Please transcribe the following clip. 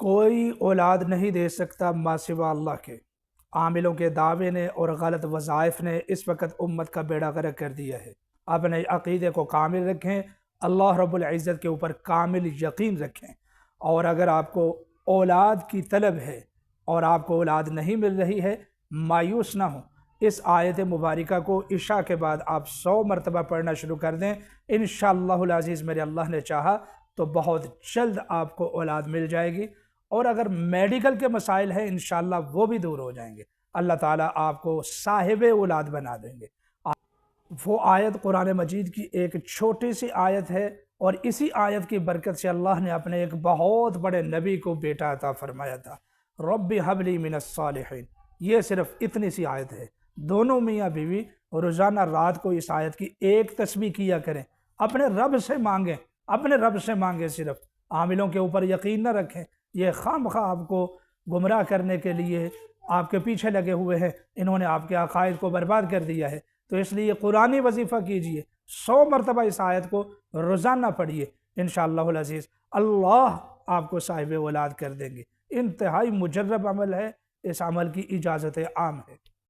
کوئی اولاد نہیں دے سکتا ما سوا اللہ کے۔ عاملوں کے دعوے نے اور غلط وظائف نے اس وقت امت کا بیڑا غرق کر دیا ہے۔ اپنے عقیدے کو کامل رکھیں، اللہ رب العزت کے اوپر کامل یقین رکھیں، اور اگر آپ کو اولاد کی طلب ہے اور آپ کو اولاد نہیں مل رہی ہے، مایوس نہ ہوں۔ اس آیت مبارکہ کو عشاء کے بعد آپ 100 مرتبہ پڑھنا شروع کر دیں، انشاءاللہ العزیز میرے اللہ نے چاہا تو بہت جلد آپ کو اولاد مل جائے گی، اور اگر میڈیکل کے مسائل ہیں انشاءاللہ وہ بھی دور ہو جائیں گے۔ اللہ تعالیٰ آپ کو صاحب اولاد بنا دیں گے۔ وہ آیت قرآن مجید کی ایک چھوٹی سی آیت ہے، اور اسی آیت کی برکت سے اللہ نے اپنے ایک بہت بڑے نبی کو بیٹا عطا فرمایا تھا۔ رب حب لی من الصالحین، یہ صرف اتنی سی آیت ہے۔ دونوں میاں بیوی روزانہ رات کو اس آیت کی ایک تسبیح کیا کریں، اپنے رب سے مانگیں، اپنے رب سے مانگیں، صرف عاملوں کے اوپر یقین نہ رکھیں۔ یہ خام خواہ آپ کو گمراہ کرنے کے لیے آپ کے پیچھے لگے ہوئے ہیں، انہوں نے آپ کے عقائد کو برباد کر دیا ہے، تو اس لیے قرآنی وظیفہ کیجئے، 100 مرتبہ اس آیت کو روزانہ پڑھیے، انشاءاللہ العزیز اللہ آپ کو صاحب اولاد کر دیں گے۔ انتہائی مجرب عمل ہے، اس عمل کی اجازت عام ہے۔